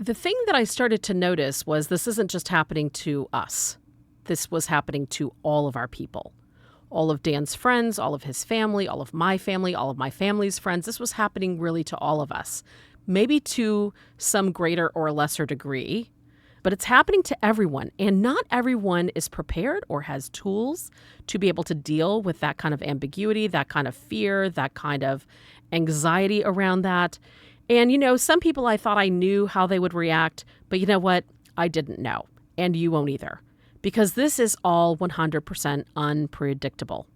The thing that I started to notice was this isn't just happening to us. This was happening to all of our people. All of Dan's friends, all of his family, all of my family, all of my family's friends. This was happening really to all of us, maybe to some greater or lesser degree, but it's happening to everyone. And not everyone is prepared or has tools to be able to deal with that kind of ambiguity, that kind of fear, that kind of anxiety around that. And, some people I thought I knew how they would react, but you know what? I didn't know. And you won't either. Because this is all 100% unpredictable.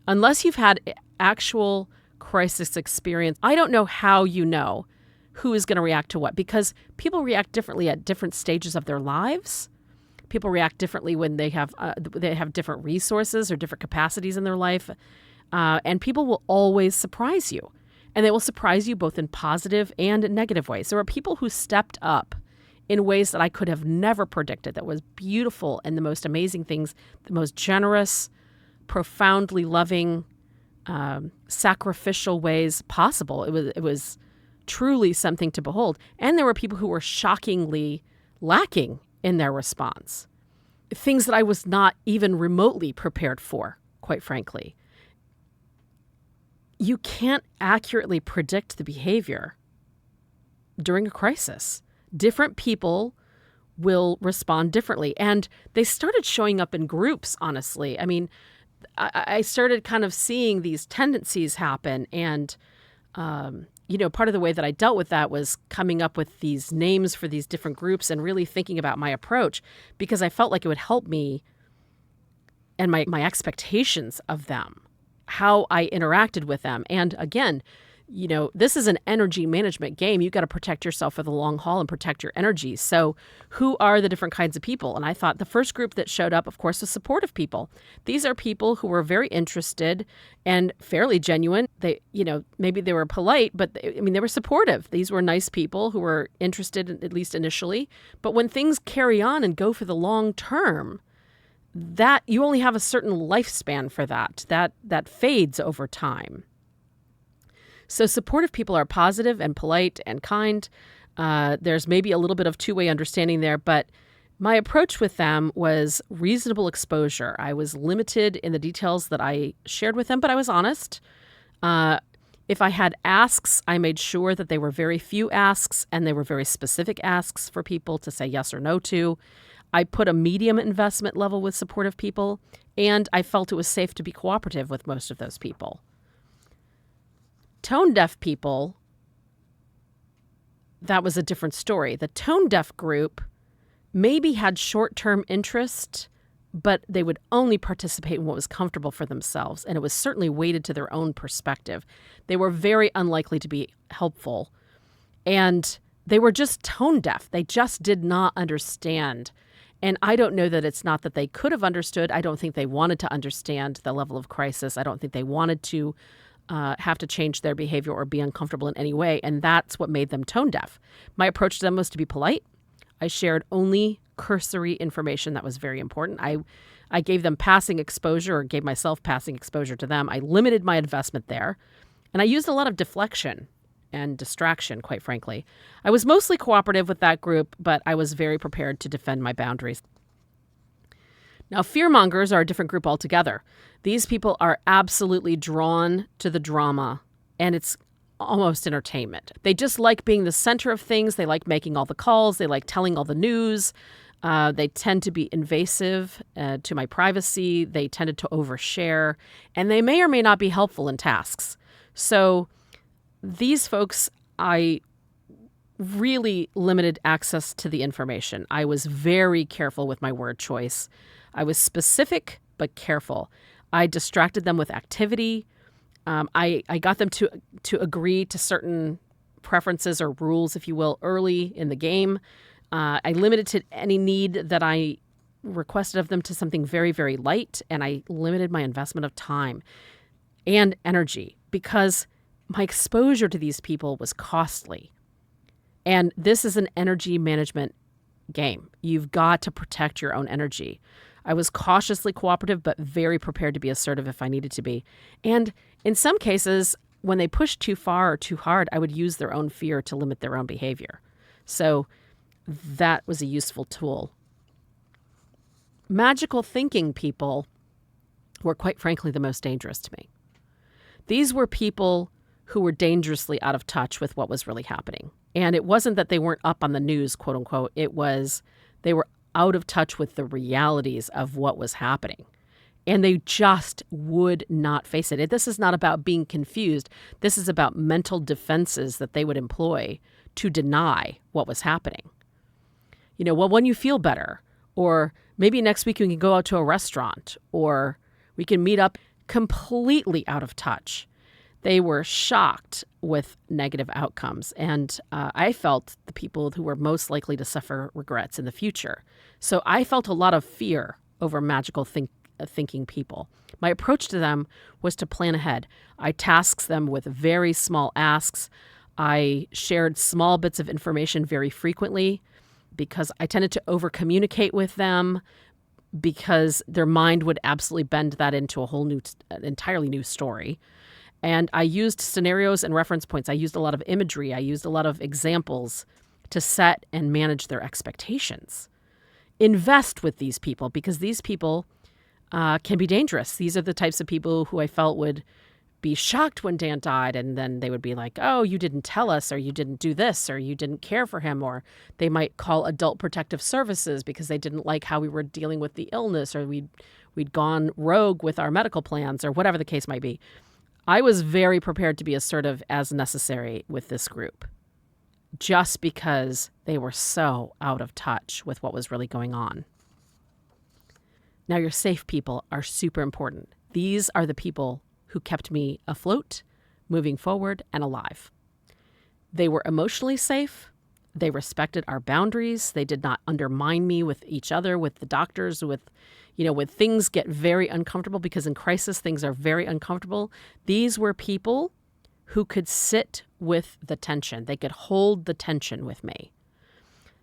Unless you've had actual crisis experience, I don't know how you know who is going to react to what, because people react differently at different stages of their lives. People react differently when they have different resources or different capacities in their life. And people will always surprise you. And they will surprise you both in positive and negative ways. There are people who stepped up in ways that I could have never predicted, that was beautiful and the most amazing things, the most generous, profoundly loving, sacrificial ways possible. It was truly something to behold. And there were people who were shockingly lacking in their response. Things that I was not even remotely prepared for, quite frankly. You can't accurately predict the behavior during a crisis. Different people will respond differently. And they started showing up in groups, honestly. I mean, I started kind of seeing these tendencies happen. And, part of the way that I dealt with that was coming up with these names for these different groups and really thinking about my approach, because I felt like it would help me and my expectations of them, how I interacted with them. And again, this is an energy management game. You've got to protect yourself for the long haul and protect your energy. So who are the different kinds of people? And I thought the first group that showed up, of course, was supportive people. These are people who were very interested and fairly genuine. They, maybe they were polite, but they were supportive. These were nice people who were interested, at least initially. But when things carry on and go for the long term, that you only have a certain lifespan for that fades over time. So supportive people are positive and polite and kind. There's maybe a little bit of two-way understanding there, but my approach with them was reasonable exposure. I was limited in the details that I shared with them, but I was honest. If I had asks, I made sure that they were very few asks and they were very specific asks for people to say yes or no to. I put a medium investment level with supportive people, and I felt it was safe to be cooperative with most of those people. Tone-deaf people, that was a different story. The tone-deaf group maybe had short-term interest, but they would only participate in what was comfortable for themselves, and it was certainly weighted to their own perspective. They were very unlikely to be helpful, and they were just tone-deaf. They just did not understand. And I don't know that it's not that they could have understood. I don't think they wanted to understand the level of crisis. I don't think they wanted to have to change their behavior or be uncomfortable in any way. And that's what made them tone deaf. My approach to them was to be polite. I shared only cursory information that was very important. I gave them passing exposure, or gave myself passing exposure to them. I limited my investment there. And I used a lot of deflection and distraction, quite frankly. I was mostly cooperative with that group, but I was very prepared to defend my boundaries. Now, fear-mongers are a different group altogether. These people are absolutely drawn to the drama, and it's almost entertainment. They just like being the center of things. They like making all the calls. They like telling all the news. They tend to be invasive to my privacy. They tended to overshare, and they may or may not be helpful in tasks. So these folks, I really limited access to the information. I was very careful with my word choice. I was specific but careful. I distracted them with activity. I got them to agree to certain preferences or rules, if you will, early in the game. I limited to any need that I requested of them to something very, very light, and I limited my investment of time and energy because my exposure to these people was costly. And this is an energy management game. You've got to protect your own energy. I was cautiously cooperative, but very prepared to be assertive if I needed to be. And in some cases, when they pushed too far or too hard, I would use their own fear to limit their own behavior. So that was a useful tool. Magical thinking people were, quite frankly, the most dangerous to me. These were people who were dangerously out of touch with what was really happening. And it wasn't that they weren't up on the news, quote unquote. It was they were out of touch with the realities of what was happening. And they just would not face it. This is not about being confused. This is about mental defenses that they would employ to deny what was happening. Well, when you feel better, or maybe next week we can go out to a restaurant, or we can meet up, completely out of touch. They were shocked with negative outcomes. And I felt the people who were most likely to suffer regrets in the future. So I felt a lot of fear over magical thinking people. My approach to them was to plan ahead. I tasked them with very small asks. I shared small bits of information very frequently because I tended to over-communicate with them, because their mind would absolutely bend that into an entirely new story. And I used scenarios and reference points. I used a lot of imagery. I used a lot of examples to set and manage their expectations. Invest with these people, because these people can be dangerous. These are the types of people who I felt would be shocked when Dan died, and then they would be like, oh, you didn't tell us, or you didn't do this, or you didn't care for him, or they might call Adult Protective Services because they didn't like how we were dealing with the illness, or we'd gone rogue with our medical plans, or whatever the case might be. I was very prepared to be assertive as necessary with this group, just because they were so out of touch with what was really going on. Now, your safe people are super important. These are the people who kept me afloat, moving forward, and alive. They were emotionally safe. They respected our boundaries. They did not undermine me with each other, with the doctors, when things get very uncomfortable, because in crisis, things are very uncomfortable. These were people who could sit with the tension. They could hold the tension with me.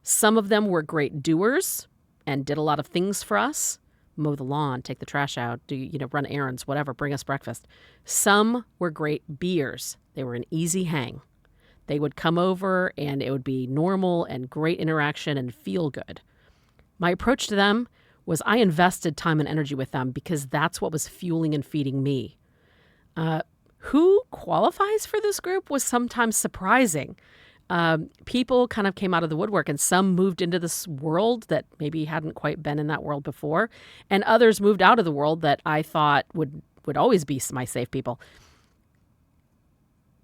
Some of them were great doers and did a lot of things for us. Mow the lawn, take the trash out, run errands, whatever, bring us breakfast. Some were great beers. They were an easy hang. They would come over and it would be normal and great interaction and feel good. My approach to them was I invested time and energy with them because that's what was fueling and feeding me. Who qualifies for this group was sometimes surprising. People kind of came out of the woodwork, and some moved into this world that maybe hadn't quite been in that world before, and others moved out of the world that I thought would always be my safe people.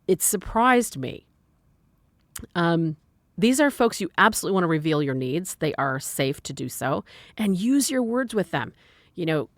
It surprised me. These are folks you absolutely want to reveal your needs. They are safe to do so, and use your words with them.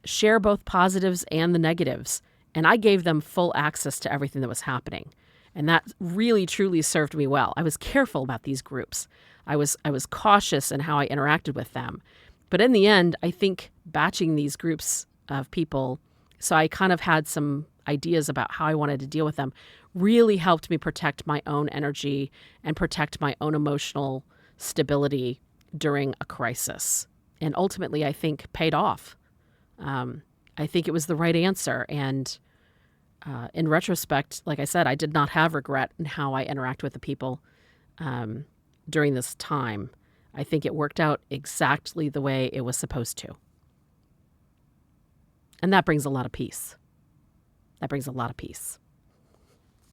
Share both positives and the negatives. And I gave them full access to everything that was happening. And that really, truly served me well. I was careful about these groups. I was cautious in how I interacted with them. But in the end, I think batching these groups of people, so I kind of had some ideas about how I wanted to deal with them, really helped me protect my own energy and protect my own emotional stability during a crisis. And ultimately, I think paid off. I think it was the right answer. And in retrospect, like I said, I did not have regret in how I interact with the people during this time. I think it worked out exactly the way it was supposed to. And that brings a lot of peace.